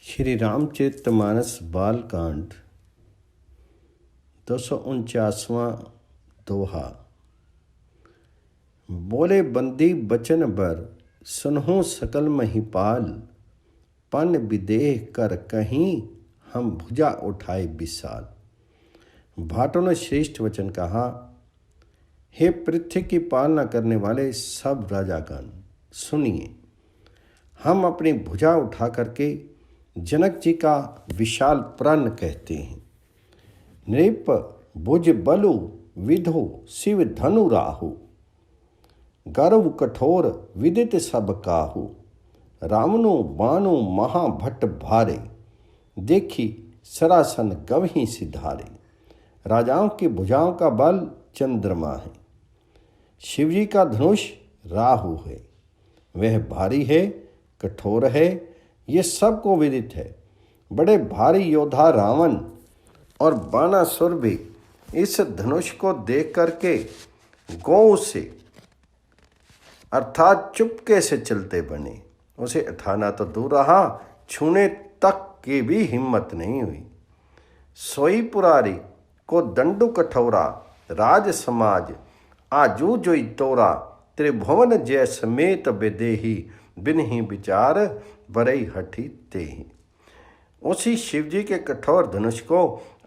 श्री रामचरितमानस बालकांड 249वां दोहा। बोले बंदी बचन बर सुनहु सकल महिपाल, पन विदेह कर कहीं हम भुजा उठाए विशाल। भाटों ने श्रेष्ठ वचन कहा, हे पृथ्वी की पालना करने वाले सब राजागण सुनिए, हम अपनी भुजा उठा करके जनक जी का विशाल प्रण कहते हैं। नृप भुज बलु विधो शिव धनु राहु, गर्व कठोर विदित सब काहू। रावणु बाणु महाभट्ट भारे, देखी सरासन गवही सिधारे। राजाओं की भुजाओं का बल चंद्रमा है, शिवजी का धनुष राहु है। वह भारी है, कठोर है, ये सबको विदित है। बड़े भारी योद्धा रावण और बाणासुर भी इस धनुष को देख करके गौ से अर्थात चुपके से चलते बने। उसे उठाना तो दूर रहा, छूने तक की भी हिम्मत नहीं हुई। सोई पुरारी को दंडु कठोरा, राज समाज आजू जोई तोरा। त्रिभुवन जय समेत विदेही, बिनहि विचार बरई हठी तेहि। उसी शिवजी के कठोर धनुष को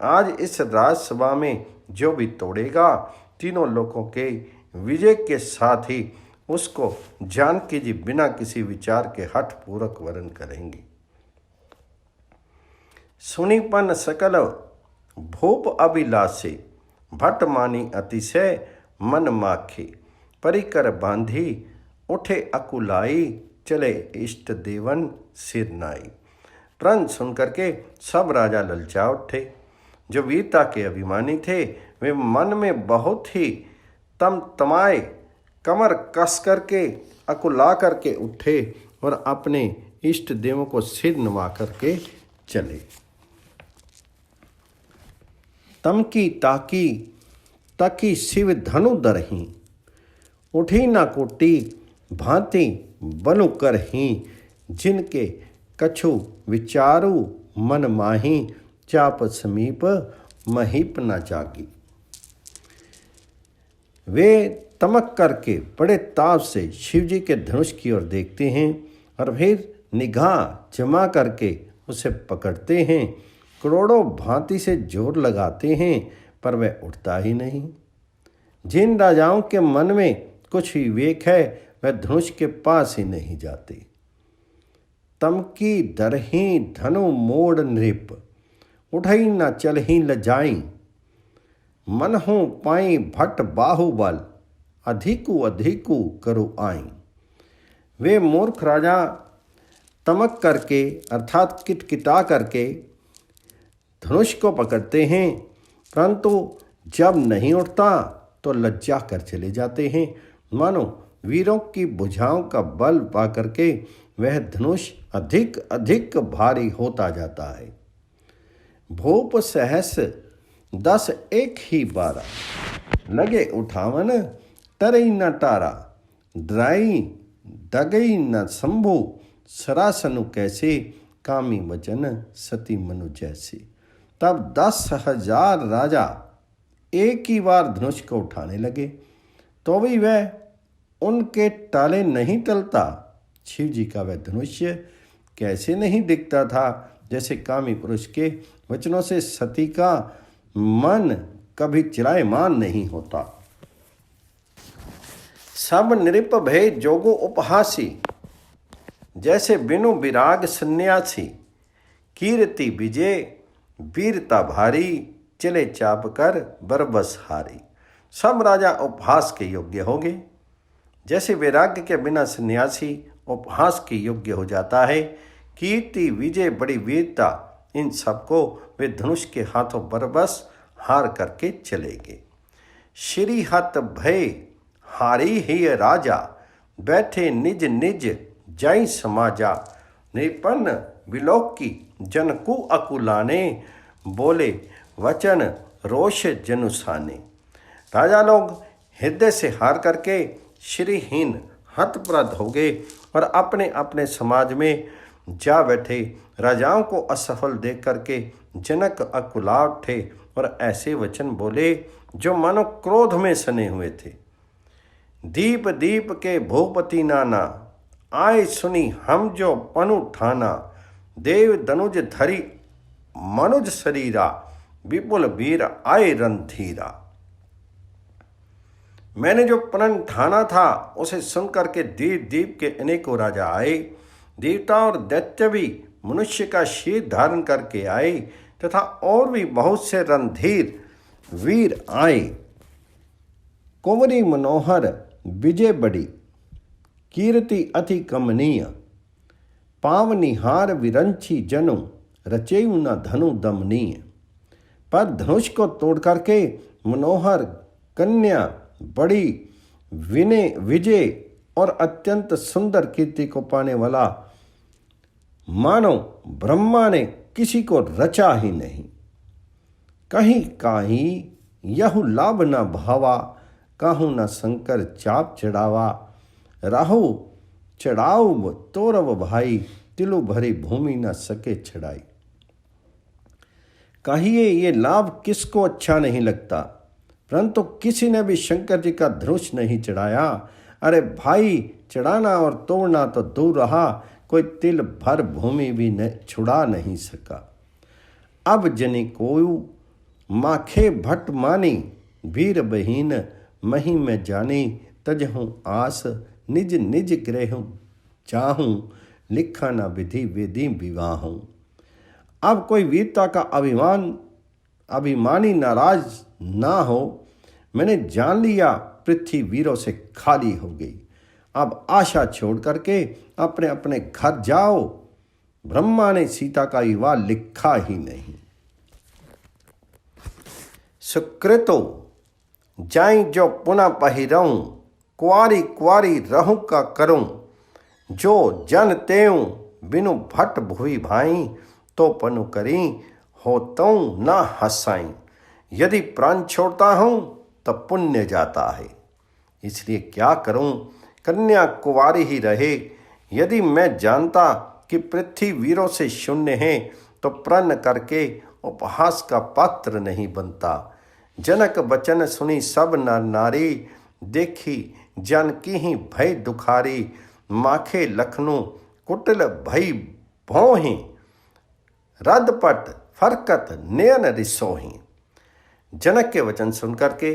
आज इस राजसभा में जो भी तोड़ेगा, तीनों लोगों के विजय के साथ ही उसको जानकी जी बिना किसी विचार के हठ पूर्वक वरण करेंगे। सुनीपन सकल भूप अभिलाषे, भट्ट मानी अतिशय मन माखे। परिकर बांधी उठे अकुलाई, चले इष्ट देवन सिर नाई। प्रण सुन करके सब राजा ललचा उठे। जो वीरता के अभिमानी थे वे मन में बहुत ही तमाए, कमर कस करके अकुला करके उठे और अपने इष्ट देवों को सिर नवा करके चले। तमकी ताकी तकी शिव धनु दरही, उठी ना कोटी भांति बनु करही। जिनके कछु विचारु मन माही, चाप समीप महीप न जागी। वे तमक करके बड़े ताप से शिवजी के धनुष की ओर देखते हैं और फिर निगाह जमा करके उसे पकड़ते हैं। करोड़ों भांति से जोर लगाते हैं पर वह उठता ही नहीं। जिन राजाओं के मन में कुछ विवेक है वह धनुष के पास ही नहीं जाते। तमकी दरही धनु मोड़ नृप, उठई न चलही लजाई। मन हो पाई भट्ट बाहुबल, अधिकु अधिकु करु आई। वे मूर्ख राजा तमक करके अर्थात किटकिटा करके धनुष को पकड़ते हैं, परंतु जब नहीं उठता तो लज्जा कर चले जाते हैं। मानो वीरों की भुजाओं का बल पा करके वह धनुष अधिक अधिक भारी होता जाता है। भूप सहस 10 एक ही 12, लगे उठावन तरई न टारा। डराई दगई न शंभु, सरासनु कैसे। कामी वचन सती मनु जैसे। तब 10,000 राजा एक ही बार धनुष को उठाने लगे तो भी वह उनके टाले नहीं टलता। शिव जी का वह धनुष कैसे नहीं दिखता था, जैसे कामी पुरुष के वचनों से सती का मन कभी चिरायमान नहीं होता। सब नृप भय जोगो उपहासी, जैसे बिनु विराग सन्यासी। कीर्ति विजय वीरता भारी, चले चाप कर बरबस हारी। सब राजा उपहास के योग्य हो गए। जैसे वैराग्य के बिना सन्यासी उपहास के योग्य हो जाता है, कीर्ति विजय बड़ी वीरता इन सबको वे धनुष के हाथों बरबस हार करके चले गए। श्री हत भय हारी ही राजा, बैठे निज निज जाई समाजा। निपन्न विलोकी जनकु अकुलाने, बोले वचन रोष जनुसाने। राजा लोग हृदय से हार करके श्रीहीन हतप्रद हो गए और अपने अपने समाज में जा बैठे। राजाओं को असफल देख करके जनक अकुला उठे और ऐसे वचन बोले जो मानो क्रोध में सने हुए थे। दीप दीप के भूपति नाना, आए सुनी हम जो पनु ठाना। देव दनुज धरी मनुज शरीरा, विपुल वीर आए रणधीरा। मैंने जो प्रण ठाना था उसे सुनकर के दीप दीप के अनेकों राजा आए। देवता और दैत्य भी मनुष्य का शीर धारण करके आए तथा और भी बहुत से रणधीर वीर आए। कुंवरी मनोहर विजय बड़ी, कीर्ति अति कमनीय। पावनिहार विरंची जनु, रचेयु न धनु दमनीय। पर धनुष को तोड़ करके मनोहर कन्या बड़ी विनय विजय और अत्यंत सुंदर कीर्ति को पाने वाला मानो ब्रह्मा ने किसी को रचा ही नहीं। कहीं काहीं यहु लाभ न भावा, काहू न शंकर चाप चढ़ावा। राहु चढ़ाऊ तोरव भाई, तिलु भरी भूमि न सके छड़ाई। कहिए ये लाभ किसको अच्छा नहीं लगता, परंतु किसी ने भी शंकर जी का धनुष नहीं चढ़ाया। अरे भाई, चढ़ाना और तोड़ना तो दूर रहा, कोई तिल भर भूमि भी छुड़ा नहीं सका। अब जनि कोयु माखे भट्ट मानी, वीर बहीन मही में जानी। तजहूँ आस निज निज ग्रह चाहूँ, लिखा न विधि विधि विवाहूँ। अब कोई वीरता का अभिमानी नाराज ना हो। मैंने जान लिया पृथ्वी वीरों से खाली हो गई। अब आशा छोड़ करके अपने अपने घर जाओ। ब्रह्मा ने सीता का विवाह लिखा ही नहीं। सुकृतो जाई जो पुनः पहिरऊं, कुआरी कुआरी रहूं का करूं। जो जन तेऊं बिनु भट्ट भुवि भाई, तो पनु करी होतऊं न हंसाई। यदि प्राण छोड़ता हूं तब पुण्य जाता है, इसलिए क्या करूं, कन्या कुंवारी ही रहे। यदि मैं जानता कि पृथ्वी वीरों से शून्य है तो प्रण करके उपहास का पात्र नहीं बनता। जनक बचन सुनी सब नर नारी, देखी जानकी ही भय दुखारी। माखे लखनऊ कुटिल भई भौहि, रदपट फरकत नयन रिसोहि। जनक के वचन सुनकर के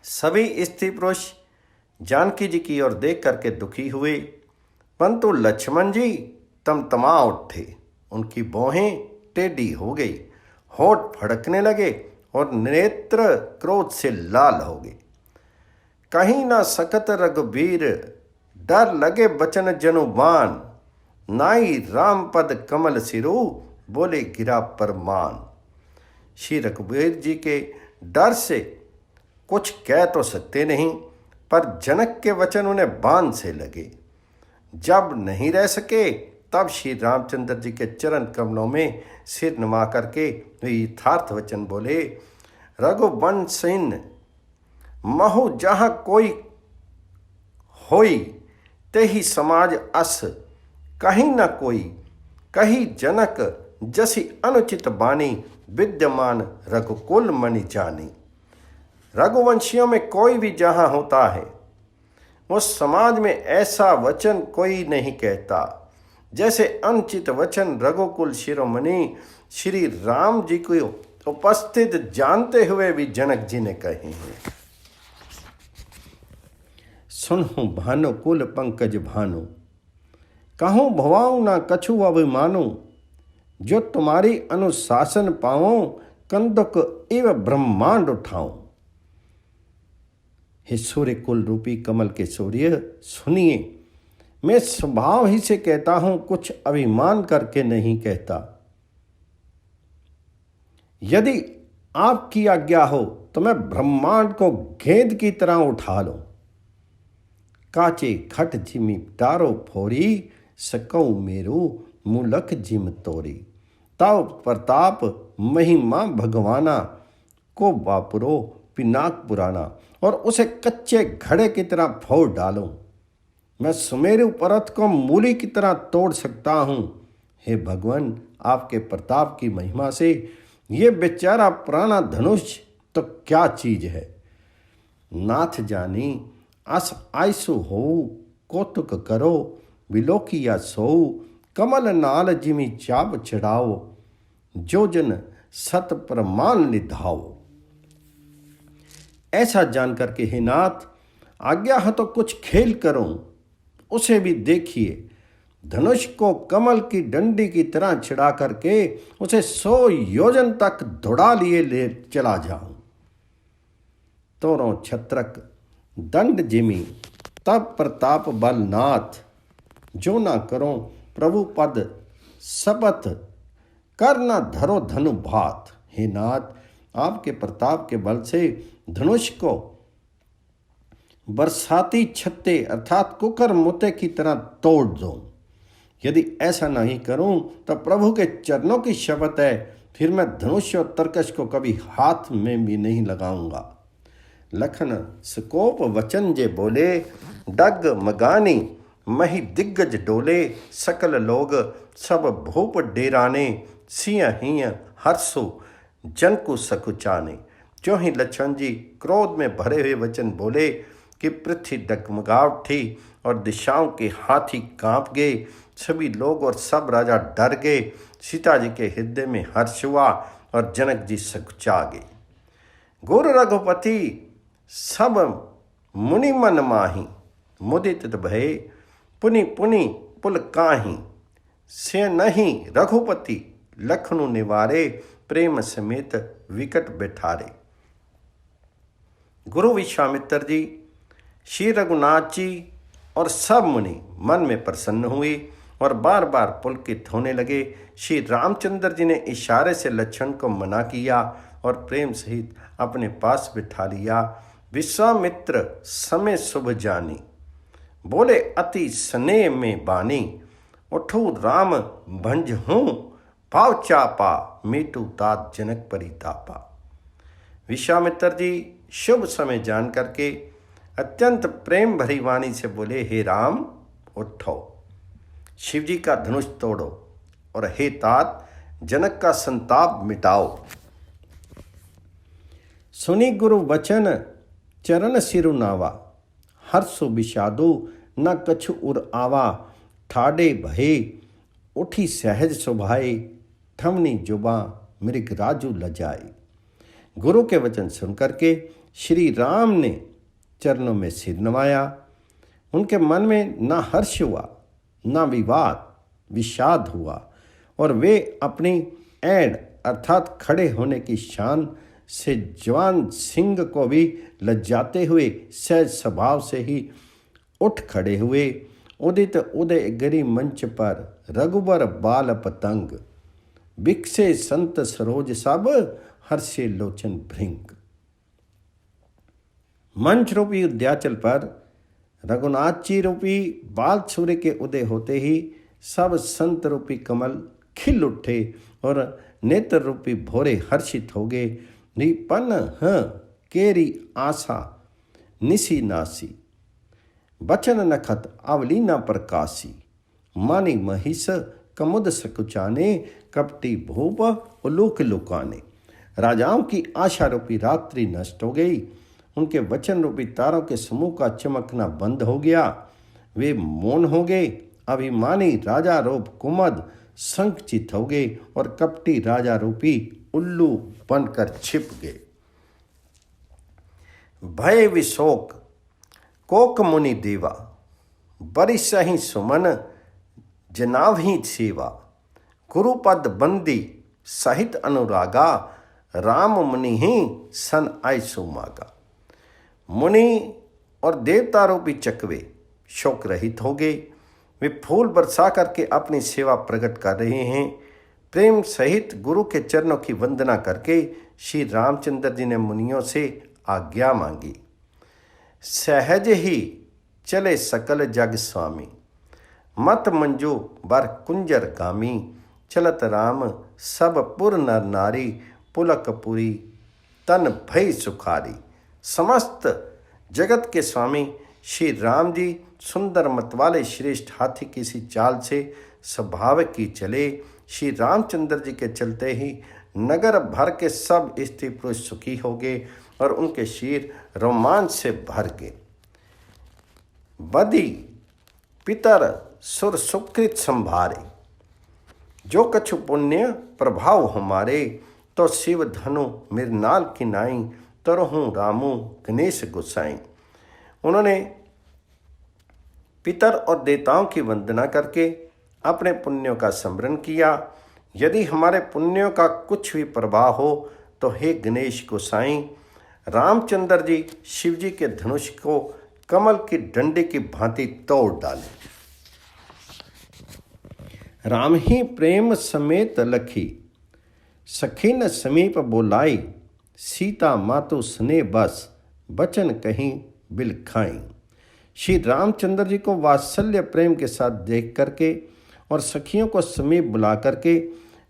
सभी स्त्री पुरुष जानकी जी की ओर देख करके दुखी हुए, परंतु लक्ष्मण जी तमतमा उठे। उनकी भौहें टेढ़ी हो गई, होठ फड़कने लगे और नेत्र क्रोध से लाल हो गए। कहीं ना सकत रघुबीर, डर लगे बचन जनुबान। नाई राम पद कमल सिरु, बोले गिरा परमान। श्री रघुबीर जी के डर से कुछ कह तो सकते नहीं, पर जनक के वचन उन्हें बाण से लगे। जब नहीं रह सके तब श्री रामचंद्र जी के चरण कमलों में सिर नमा करके यथार्थ वचन बोले। रघुवंशीन महु जहाँ कोई होई, तेहि समाज अस कहीं न कोई। कही जनक जसी अनुचित बानी, विद्यमान रघुकुल मणि जानी। रघुवंशियों में कोई भी जहाँ होता है, उस समाज में ऐसा वचन कोई नहीं कहता जैसे अनुचित वचन रघुकुल शिरोमणि श्री राम जी को उपस्थित जानते हुए भी जनक जी ने कहे हैं। सुनहु भानु कुल पंकज भानु, कहूँ भवाऊँ ना कछु अभिमानो। जो तुम्हारी अनुशासन पाऊँ, कंदुक एव ब्रह्मांड उठाऊं। हे सूर्य कुल रूपी कमल के सूर्य, सुनिए, मैं स्वभाव ही से कहता हूं, कुछ अभिमान करके नहीं कहता। यदि आपकी आज्ञा हो तो मैं ब्रह्मांड को गेंद की तरह उठा लूं। काचे खट जिमि टारो फोरी, सकऊ मेरू मूलक जिम तोरी। तव प्रताप महिमा भगवाना, को वापुरो पिनाक पुराना। और उसे कच्चे घड़े की तरह फोड़ डालूं। मैं सुमेरु पर्वत को मूली की तरह तोड़ सकता हूँ। हे भगवान, आपके प्रताप की महिमा से ये बेचारा पुराना धनुष तो क्या चीज है। नाथ जानी अस आयसु हो कौतुक करो, विलोकिया सो कमल नाल जिमी चाप चढ़ाओ, जो जन सत प्रमाण निधाओ। ऐसा जानकर के हे नाथ, आज्ञा है तो कुछ खेल करूं, उसे भी देखिए। धनुष को कमल की डंडी की तरह छिड़ा करके उसे 100 योजन तक दौड़ा लिए ले चला जाऊं। तोरों छत्रक दंड जिमी तब प्रताप बल नाथ, जो ना करो प्रभु पद शपथ, कर ना धरो धनु भात। हे नाथ, आपके प्रताप के बल से धनुष को बरसाती छत्ते अर्थात कुकर मुते की तरह तोड़ दो। यदि ऐसा नहीं करूं तो प्रभु के चरणों की शपथ है, फिर मैं धनुष और तरकश को कभी हाथ में भी नहीं लगाऊंगा। लखन सकोप वचन जे बोले, डग मगानी मही दिग्गज डोले, सकल लोग सब भूप डेराने, सिंह हिय हर्षो जन को सकुचाने। जो ही लक्ष्मण जी क्रोध में भरे हुए वचन बोले कि पृथ्वी डगमगा उठी और दिशाओं के हाथी कांप गए। सभी लोग और सब राजा डर गए। सीता जी के हृदय में हर्ष हुआ और जनक जी सकुचा गए। गुरु रघुपति सब मुनि मन माही, मुदित भये पुनि पुनि पुल काहि। से नहीं रघुपति लखनु निवारे, प्रेम समेत विकट बैठारे। गुरु विश्वामित्र जी, श्री रघुनाथ जी और सब मुनि मन में प्रसन्न हुए और बार बार पुलकित होने लगे। श्री रामचंद्र जी ने इशारे से लक्ष्मण को मना किया और प्रेम सहित अपने पास बिठा लिया। विश्वामित्र समय शुभ जानी, बोले अति स्नेह में बानी, उठू राम भंज हूँ पाव चापा, मीटू तात जनक परितापा। विश्वामित्र जी शुभ समय जान करके अत्यंत प्रेम भरी वाणी से बोले, हे राम उठो, शिवजी का धनुष तोड़ो और हे तात जनक का संताप मिटाओ। सुनी गुरु वचन चरण सिरु नावा, हर्षो विषादो न कछु उर आवा। ठाडे भये उठी सहज सुभाए, थमनी जुबा मृग राजू लजाए। गुरु के वचन सुनकर के श्री राम ने चरणों में सिर नवाया। उनके मन में ना हर्ष हुआ ना विषाद हुआ और वे अपनी ऐड अर्थात खड़े होने की शान से जवान सिंह को भी लज्जाते हुए सहज स्वभाव से ही उठ खड़े हुए। उदित उदय गिरि मंच पर रघुबर बाल पतंग, बिकसे संत सरोज सब हर्षे लोचन भृंग। मंच रूपी उद्याचल पर रघुनाथ जी रूपी बाल सूर्य के उदय होते ही सब संत रूपी कमल खिल उठे और नेत्र रूपी भोरे हर्षित हो गए। निपन्न ह केरी आशा निसी नासी, बचन नखत अवलीना प्रकाशी। मानी महिष कमुद सकुचाने, कपटी भूप उलूक लुकाने। राजाओं की आशा रूपी रात्रि नष्ट हो गई। उनके वचन रूपी तारों के समूह का चमकना बंद हो गया। वे मौन हो गए। अभिमानी राजा रूप कुमद संकुचित हो गए और कपटी राजा रूपी उल्लू बनकर छिप गए। भय विशोक कोक मुनि देवा, बरिसहि सुमन जनावहि सेवा। गुरुपद बंदी सहित अनुरागा, राम मुनि ही सन आय सुमागा। मुनि और देवता रूपी चकवे शोक रहित हो गए। वे फूल बरसा करके अपनी सेवा प्रकट कर रहे हैं। प्रेम सहित गुरु के चरणों की वंदना करके श्री रामचंद्र जी ने मुनियों से आज्ञा मांगी। सहज ही चले सकल जग स्वामी, मत मंजू बर कुंजर गामी। चलत राम सब पुर नर नारी, पुलक पुरी तन भय सुखारी। समस्त जगत के स्वामी श्री राम जी सुंदर मत वाले श्रेष्ठ हाथी किसी चाल से स्वाभाविक की चले। श्री रामचंद्र जी के चलते ही नगर भर के सब स्त्री पुरुष सुखी हो गए और उनके शीर रोमांच से भर गए। बदी पितर सुर सुकृत संभारे, जो कछु पुण्य प्रभाव हमारे, तो शिव धनु मृणाल की नाई, तरहूँ रामू गणेश गोसाई। उन्होंने पितर और देवताओं की वंदना करके अपने पुण्यों का स्मरण किया। यदि हमारे पुण्यों का कुछ भी प्रभाव हो तो हे गणेश गोसाई, रामचंद्र जी शिव जी के धनुष को कमल की डंडे की भांति तोड़ डाले। राम ही प्रेम समेत लखी, सखी न समीप बोलाई, सीता मातु स्नेह बस, बचन कहीं बिल खाई। श्री रामचंद्र जी को वात्सल्य प्रेम के साथ देख करके और सखियों को समीप बुला करके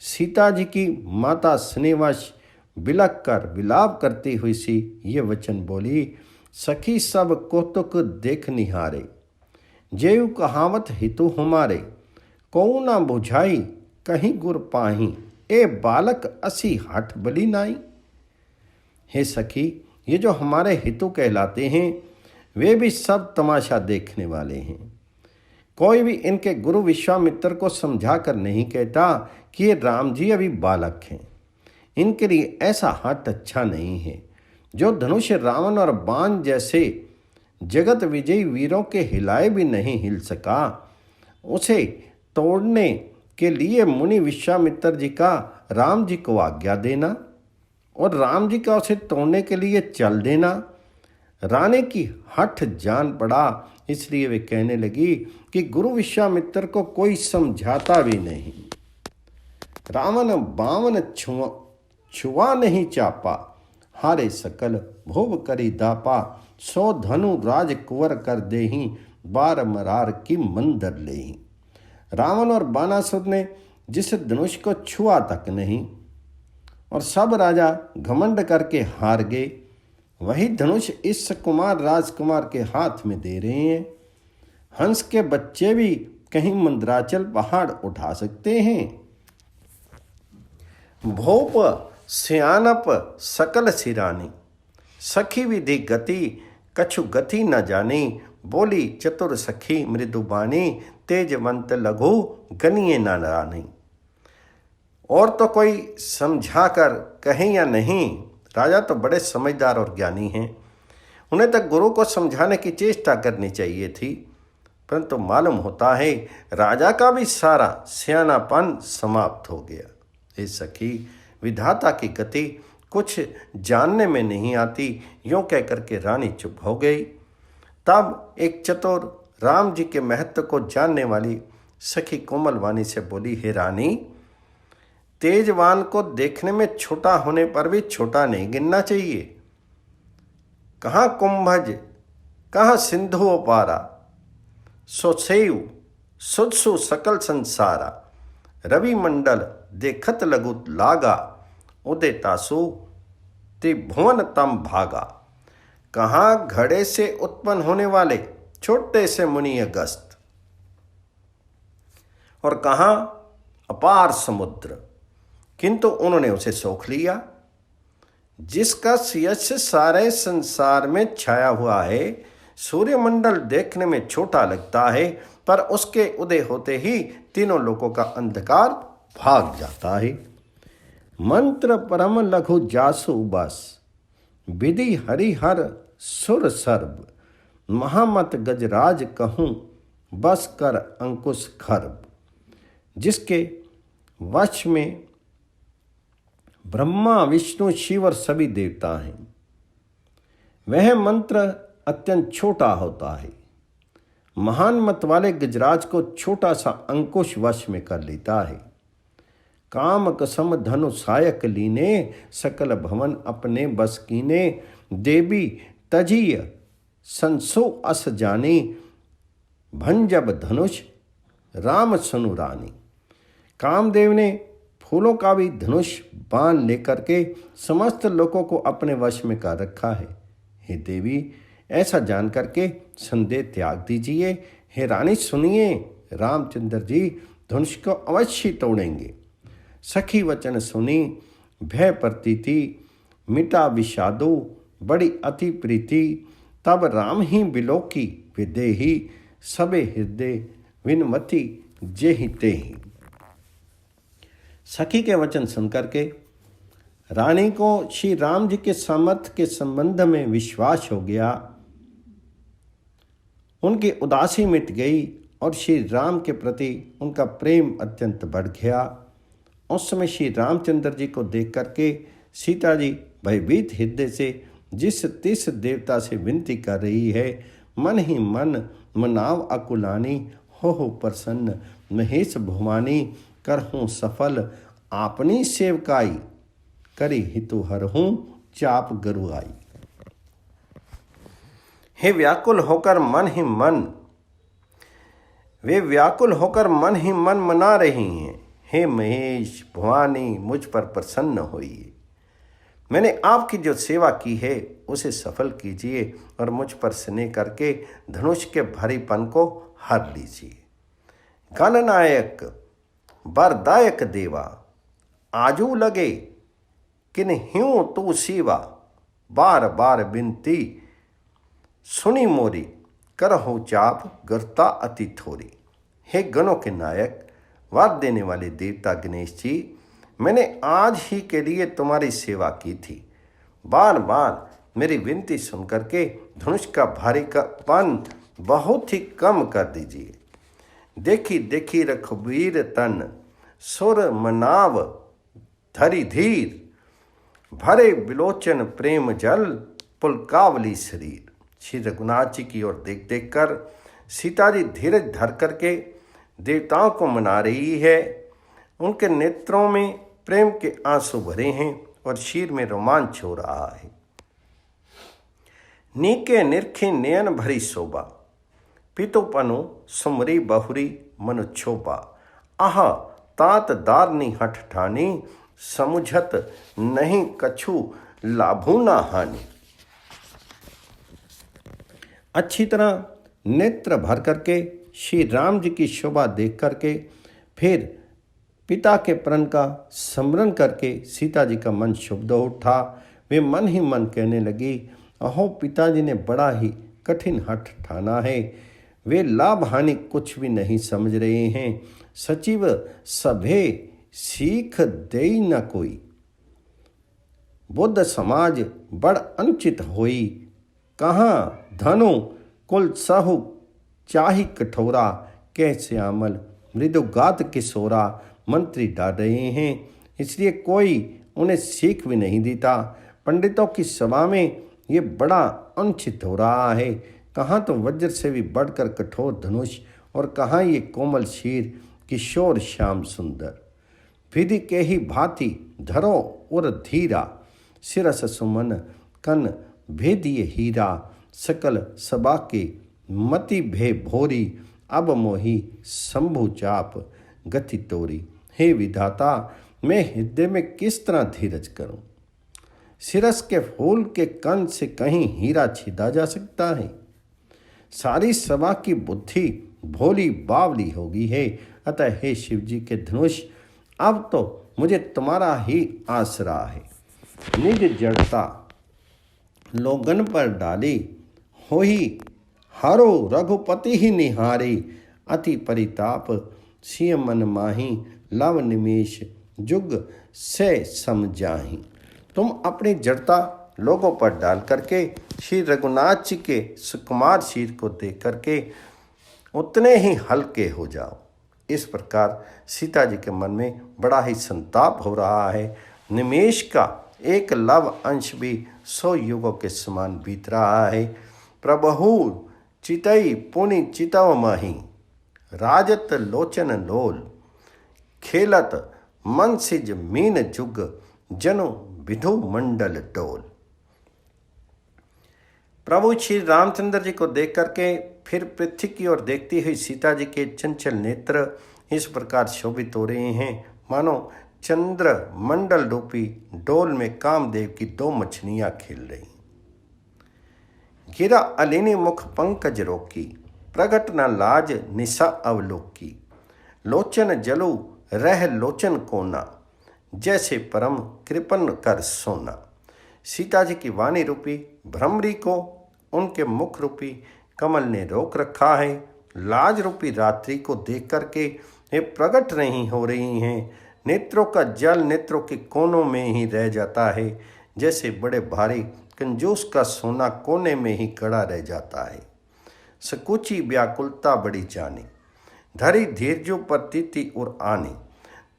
सीता जी की माता स्नेहवश बिलक कर विलाप करती हुई सी ये वचन बोली, सखी सब कौतुक देख निहारे, जेयु कहावत हितु हमारे, कौ ना बुझाई कहीं गुर पाही, ए बालक असी हठ बली नाई। हे सखी, ये जो हमारे हितु कहलाते हैं वे भी सब तमाशा देखने वाले हैं। कोई भी इनके गुरु विश्वामित्र को समझा कर नहीं कहता कि ये राम जी अभी बालक हैं। इनके लिए ऐसा हठ अच्छा नहीं है। जो धनुष रावण और बाण जैसे जगत विजयी वीरों के हिलाए भी नहीं हिल सका, उसे तोड़ने के लिए मुनि विश्वामित्र जी का राम जी को आज्ञा देना और राम जी का उसे तोड़ने के लिए चल देना, रानी की हठ जान पड़ा। इसलिए वे कहने लगी कि गुरु विश्वामित्र को कोई समझाता भी नहीं। रावण बावन छुआ नहीं चापा, हारे सकल भोग करी दापा, सो धनु राज कुंवर कर देही, बार मरार की मंदर लेही। रावण और बानासुर ने जिस धनुष को छुआ तक नहीं और सब राजा घमंड करके हार गए, वही धनुष इस कुमार राजकुमार के हाथ में दे रहे हैं। हंस के बच्चे भी कहीं मंदराचल पहाड़ उठा सकते हैं। भोप सियानप सकल सिरानी, सखी विधि गति कछु गति न जानी, बोली चतुर सखी मृदुबानी, तेजवंत लघु गनिये न रानी। और तो कोई समझा कर कहें या नहीं, राजा तो बड़े समझदार और ज्ञानी हैं, उन्हें तक गुरु को समझाने की चेष्टा करनी चाहिए थी, परंतु मालूम होता है राजा का भी सारा सियानापन समाप्त हो गया। हे सखी, विधाता की गति कुछ जानने में नहीं आती, यूँ कह करके रानी चुप हो गई। तब एक चतुर राम जी के महत्व को जानने वाली सखी कोमल वाणी से बोली, हे रानी, तेजवान को देखने में छोटा होने पर भी छोटा नहीं गिनना चाहिए। कहाँ कुंभज कहाँ सिंधु पारा, सो सेयु सुदसु सकल संसारा, रवि मंडल देखत लघु लागा, उदय तासु त्रिभुवन तम भागा। कहाँ घड़े से उत्पन्न होने वाले छोटे से मुनि अगस्त, और कहाँ अपार समुद्र, किंतु उन्होंने उसे सोख लिया। जिसका यश सारे संसार में छाया हुआ है, सूर्यमंडल देखने में छोटा लगता है, पर उसके उदय होते ही तीनों लोकों का अंधकार भाग जाता है। मंत्र परम लघु जासु बस, विधि हरिहर सुर सर्व, महामत गजराज कहूँ बस कर अंकुश खर्ब। जिसके वश में ब्रह्मा विष्णु शिव और सभी देवता हैं, वह मंत्र अत्यंत छोटा होता है। महान मत वाले गजराज को छोटा सा अंकुश वश में कर लेता है। काम कसम धनु सायक लीने, सकल भवन अपने बस कीने, देवी तजीय संसो अस जानी, भंजब धनुष राम सनु रानी। कामदेव ने फूलों का भी धनुष बाण लेकर के समस्त लोगों को अपने वश में कर रखा है। हे देवी, ऐसा जान करके संदेह त्याग दीजिए। हे रानी सुनिए, रामचंद्र जी धनुष को अवश्य तोड़ेंगे। सखी वचन सुनी भय प्रतीति, मिटा विषादो बड़ी अति प्रीति। तब राम ही बिलोकी विदेही, सबे हृदय विनमति जेहि तेहि। सखी के वचन सुनकर के रानी को श्री राम जी के सामर्थ्य के संबंध में विश्वास हो गया। उनकी उदासी मिट गई और श्री राम के प्रति उनका प्रेम अत्यंत बढ़ गया। उस समय श्री रामचंद्र जी को देख करके सीता जी भयभीत हृदय से जिस तिस देवता से विनती कर रही है, मन ही मन मनाव अकुलानी, हो प्रसन्न महेश भुवानी। करहूँ सफल आपनी सेवकाई, करी हितु हरहूँ चाप गरुआई। हे व्याकुल होकर मन ही मन, वे व्याकुल होकर मन ही मन मना रही हैं। हे महेश भवानी मुझ पर प्रसन्न होइए। मैंने आपकी जो सेवा की है उसे सफल कीजिए और मुझ पर स्नेह करके धनुष के भारीपन को हर लीजिए। गणनायक वरदायक देवा, आजू लगे किन ह्यूं तू सीवा। बार बार बिनती सुनी मोरी, करहु चाप गरता अति थोरी। हे गणों के नायक, वर देने वाले देवता गणेश जी, मैंने आज ही के लिए तुम्हारी सेवा की थी। बार बार मेरी विनती सुन करके धनुष का भारीपन बहुत ही कम कर दीजिए। देखी देखी रघुबीर तन, सुर मनाव धरि धीर। भरे विलोचन प्रेम जल, पुलकावली शरीर। श्री रघुनाथ जी की ओर देख देख कर सीता जी धीरज धर करके देवताओं को मना रही है। उनके नेत्रों में प्रेम के आंसू भरे हैं और शीर में रोमांच हो रहा है। नीके निरखी नयन भरी शोभा, पितुपनु सुमरी बहुरी मनु छोपा। आह तात दारनी हठ ठानी, समुझत नहीं कछु लाभू ना हानि। अच्छी तरह नेत्र भर करके श्री राम जी की शोभा देख करके फिर पिता के प्रण का स्मरण करके सीता जी का मन शुद्ध उठा। वे मन ही मन कहने लगी, अहो पिताजी ने बड़ा ही कठिन हठ ठाना है। वे लाभ हानि कुछ भी नहीं समझ रहे हैं। सचिव सभे सीख दे न कोई, बुद्ध समाज बड़ अनुचित होई। कहाँ धनु कुल सहु चाही कठोरा, कह श्यामल मृदुगात किशोरा। मंत्री डाल रहे हैं, इसलिए कोई उन्हें सीख भी नहीं देता। पंडितों की सभा में ये बड़ा अनुचित हो रहा है। कहाँ तो वज्र से भी बढ़कर कठोर धनुष और कहाँ ये कोमल शीर किशोर श्याम सुंदर। विधि के ही भांति धरो उर धीरा, सिरस सुमन कन भेदिए हीरा। सकल सबा के मति भे भोरी, अब मोही शंभु चाप गति तोरी। हे विधाता, मैं हृदय में किस तरह धीरज करूं? सिरस के फूल के कण से कहीं हीरा छीदा जा सकता है? सारी सभा की बुद्धि भोली बावली हो गई है। अतः हे शिव जी के धनुष, अब तो मुझे तुम्हारा ही आसरा है। निज जड़ता लोगन पर डाली, होई हरो रघुपति ही निहारी। अति परिताप सिय मन माही, लव निमेश जुग से समझाही। तुम अपनी जड़ता लोगों पर डाल करके श्री रघुनाथ जी के सुकुमार शीर को देख करके उतने ही हल्के हो जाओ। इस प्रकार सीता जी के मन में बड़ा ही संताप हो रहा है। निमेश का एक लव अंश भी 100 युगों के समान बीत रहा है। प्रभु चितई पुनि चितव माही, राजत लोचन लोल। खेलत मन सिज मीन जुग, जनु विधु मंडल डोल। प्रभु श्री रामचंद्र जी को देख करके फिर पृथ्वी की ओर देखती हुई सीता जी के चंचल नेत्र इस प्रकार शोभित हो रहे हैं मानो चंद्र मंडल रूपी डोल में कामदेव की 2 मछलियां खेल रही। हीरा अलिनी मुख पंकज रोकी, प्रगट न लाज निशा अवलोकी। लोचन जलु रह लोचन कोना, जैसे परम कृपन कर सोना। सीता जी की वाणी रूपी भ्रमरी को उनके मुख रूपी कमल ने रोक रखा है। लाज रूपी रात्रि को देख करके ये प्रकट नहीं हो रही हैं। नेत्रों का जल नेत्रों के कोनों में ही रह जाता है, जैसे बड़े भारी कंजूस का सोना कोने में ही कड़ा रह जाता है। सकुची व्याकुलता बड़ी जानी, धरी धीरजो पर तीती और आनी।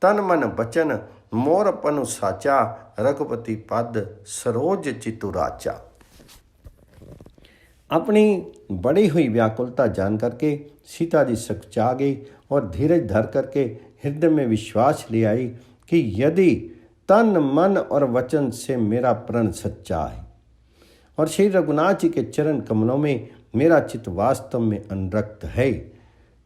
तन मन बचन मोर पनु साचा, रघुपति पद सरोज चितुराचा। अपनी बड़ी हुई व्याकुलता जान करके सीता जी सकुचा गई और धीरज धर करके हृदय में विश्वास ले आई कि यदि तन मन और वचन से मेरा प्रण सच्चा है और श्री रघुनाथ जी के चरण कमलों में मेरा चित्त वास्तव में अनुरक्त है,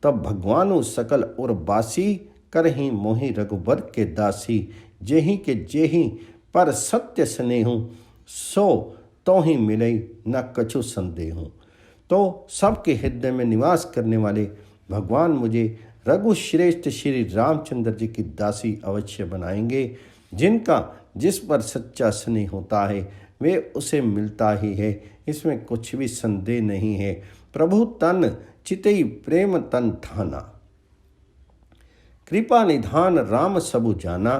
तब भगवानु सकल और बासी करही मोहि रघुबर के दासी। जेहि के जेहि पर सत्य स्नेहु, सो तो ही मिले न कछु संदेहु। तो सबके हृदय में निवास करने वाले भगवान मुझे रघुश्रेष्ठ श्री रामचंद्र जी की दासी अवश्य बनाएंगे। जिनका जिस पर सच्चा स्नेह होता है वे उसे मिलता ही है, इसमें कुछ भी संदेह नहीं है। प्रभु तन चितई प्रेम तन ठाना, कृपा निधान राम सबु जाना।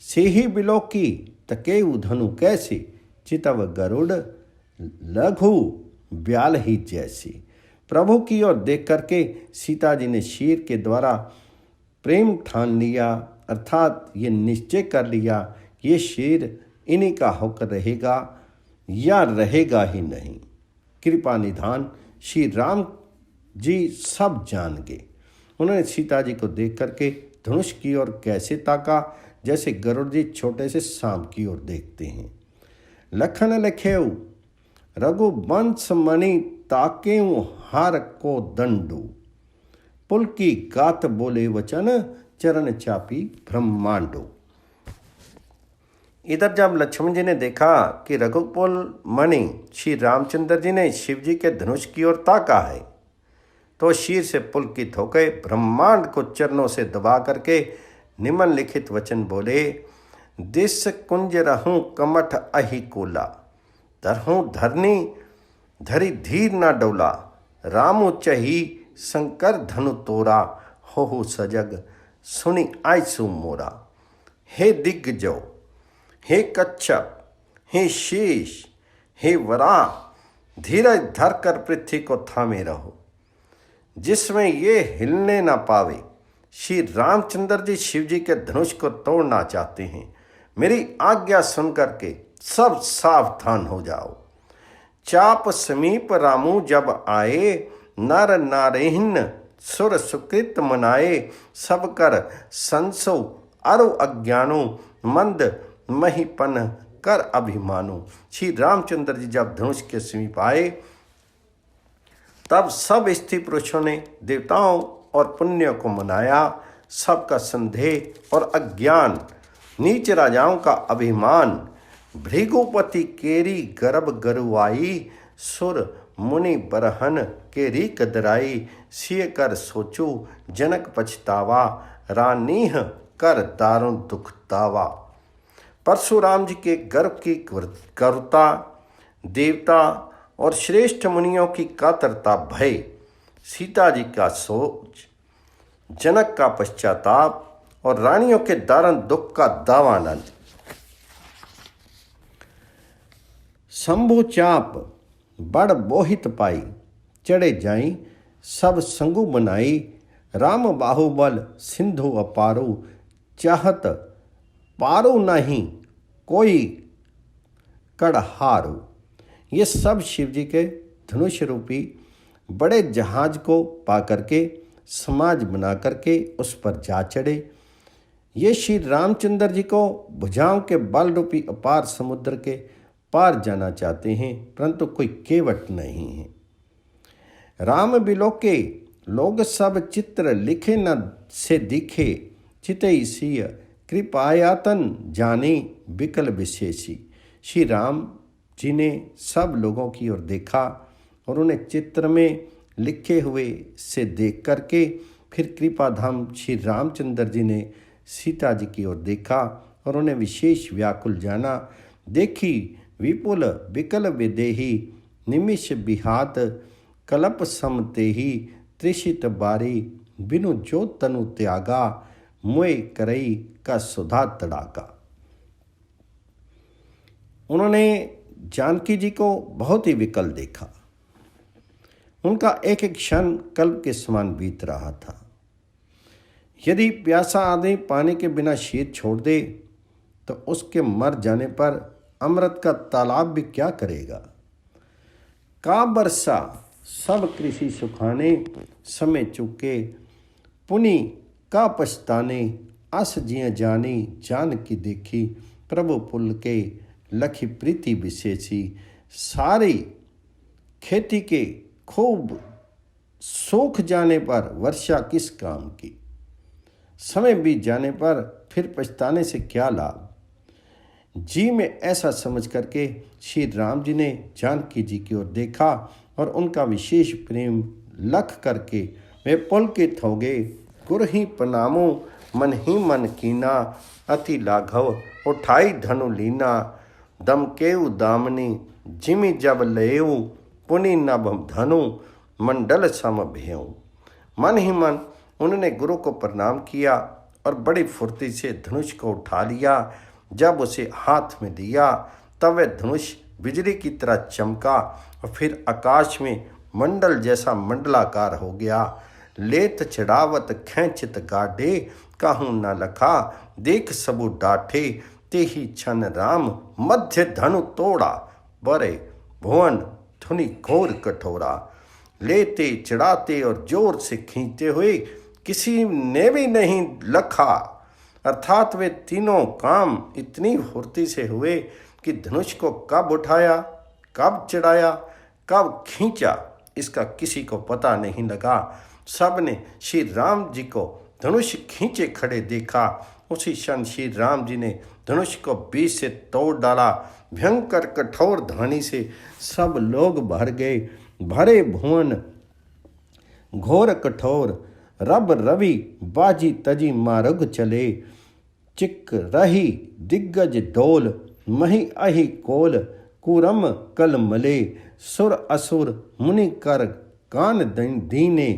सेहि बिलोकी तकेउ धनु कैसे, चितव गरुड़ लघु ब्याल ही जैसी। प्रभु की ओर देख करके सीता जी ने शीर के द्वारा प्रेम ठान लिया, अर्थात ये निश्चय कर लिया ये शीर इन्हीं का होकर रहेगा या रहेगा ही नहीं। कृपा निधान श्री राम जी सब जान गए। उन्होंने सीता जी को देख करके धनुष की ओर कैसे ताका, जैसे गरुड़ जी छोटे से सांप की ओर देखते हैं। लखन लखेऊ रघुवंश मणि ताकेऊ हार को दंडू, पुल की गात बोले वचन चरण चापी ब्रह्मांडो। इधर जब लक्ष्मण जी ने देखा कि रघुकुल मणि श्री रामचंद्र जी ने शिव जी के धनुष की ओर ताका है, तो शीर से पुलकित होकर ब्रह्मांड को चरणों से दबा करके निम्नलिखित वचन बोले। दिस कुंज रहूं कमठ अहि कोला, धरहूं धरनी धरी धीर ना डोला। रामु चही शंकर धनु तोरा, हो सजग सुनी आयसु मोरा। हे दिग्गजो, हे कच्छप, हे शेष, हे वराह, धीरज धर कर पृथ्वी को थामे रहो, जिसमें ये हिलने ना पावे। श्री रामचंद्र जी शिव जी के धनुष को तोड़ना चाहते हैं। मेरी आज्ञा सुन करके सब सावधान हो जाओ। चाप समीप रामू जब आए, नर नारेहिन सुर सुकृत मनाए। सब कर संसो अरु अज्ञानो, मंद महिपन कर अभिमानो। श्री रामचंद्र जी जब धनुष के समीप आए, तब सब स्त्री पुरुषों ने देवताओं और पुण्यों को मनाया। सबका संदेह और अज्ञान, नीच राजाओं का अभिमान, भृगुपति केरी गर्भ गरुआई। सुर मुनि बरहन केरी कदराई। सिय कर सोचू जनक पछतावा, रानीह कर दारुण दुख दावा। परशुराम जी के गर्भ की करुता, देवता और श्रेष्ठ मुनियों की कातरता भय, सीता जी का सोच, जनक का पश्चाताप और रानियों के दारुण दुख का दावानल। शंभु चाप बड़ बोहित पाई, चढ़े जाई सब संगु बनाई। राम बाहुबल सिंधु अपारो, चाहत पारो नहीं कोई कड़हारो। ये सब शिव जी के धनुष रूपी बड़े जहाज को पा करके समाज बना करके उस पर जा चढ़े। ये श्री रामचंद्र जी को भुजाओं के बल रूपी अपार समुद्र के पार जाना चाहते हैं, परंतु कोई केवट नहीं है। राम बिलोके लोग सब चित्र लिखे न से दिखे, चितई सिय कृपायातन जाने विकल विशेषी। श्री राम जी ने सब लोगों की ओर देखा और उन्हें चित्र में लिखे हुए से देख करके फिर कृपाधाम श्री रामचंद्र जी ने सीता जी की ओर देखा और उन्हें विशेष व्याकुल जाना। देखी विपुल विकल विदेही निमिष बिहात कलप समते ही त्रिषित बारी बिनु जो तनु त्यागा मोय करई का सुधा तड़ाका। उन्होंने जानकी जी को बहुत ही विकल देखा। उनका एक एक क्षण कल्प के समान बीत रहा था। यदि प्यासा आदमी पानी के बिना शीत छोड़ दे तो उसके मर जाने पर अमृत का तालाब भी क्या करेगा। का बरसा सब कृषि सुखाने समय चुके पुनि का पछताने अस जिय जानी जान की देखी प्रभु पुल के लखी प्रीति विशेषी सारी खेती के खूब सूख जाने पर वर्षा किस काम की। समय बीत जाने पर फिर पछताने से क्या लाभ। जी में ऐसा समझ करके श्री राम जी ने जानकी जी की ओर देखा और उनका विशेष प्रेम लख करके वे पुलकित हो गए। गुर ही प्रणामो मन ही मन कीना अति लाघव उठाई धनु लीना दम केउ दामनी जिमि जब लेऊ पुनि नभ धनु मंडल सम भेऊ। मन ही मन उन्होंने गुरु को प्रणाम किया और बड़ी फुर्ती से धनुष को उठा लिया। जब उसे हाथ में दिया तब वह धनुष बिजली की तरह चमका और फिर आकाश में मंडल जैसा मंडलाकार हो गया। लेत चढ़ावत खेचित गाढ़े कहूँ न लखा देख सबु डाठे ते ही छन राम मध्य धनु तोड़ा बरे भुवन धुनि घोर कठोरा। लेते चढ़ाते और जोर से खींचते हुए किसी ने भी नहीं लखा। अर्थात वे तीनों काम इतनी फुर्ती से हुए कि धनुष को कब उठाया, कब चढ़ाया, कब खींचा इसका किसी को पता नहीं लगा। सब ने श्री राम जी को धनुष खींचे खड़े देखा। उसी क्षण श्री राम जी ने धनुष को बीच से तोड़ डाला। भयंकर कठोर ध्वनि से सब लोग भर गए। भरे भुवन घोर कठोर रब रवि बाजी तजी मारुग चले। चिक रही दिग्गज डोल मही अहि कोल कुरम कल मले। सुर असुर मुनि कर कान दीने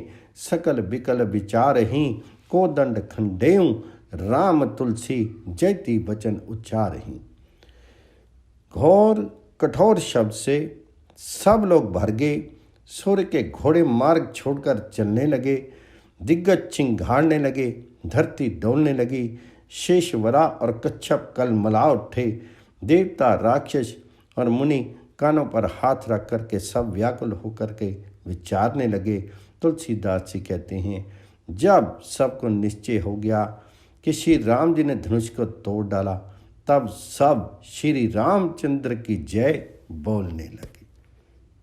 सकल बिकल विचार ही को दंड खंडेऊ राम तुलसी जयति वचन उच्चार ही। घोर कठोर शब्द से सब लोग भर गए। सूर्य के घोड़े मार्ग छोड़कर चलने लगे। दिग्गज चिंघाड़ने लगे। धरती डोलने लगी। शेषवरा और कच्छप कल मला उठे। देवता राक्षस और मुनि कानों पर हाथ रख करके सब व्याकुल होकर के विचारने लगे। तुलसीदास जी कहते हैं जब सबको निश्चय हो गया कि श्री राम जी ने धनुष को तोड़ डाला तब सब श्री रामचंद्र की जय बोलने लगे।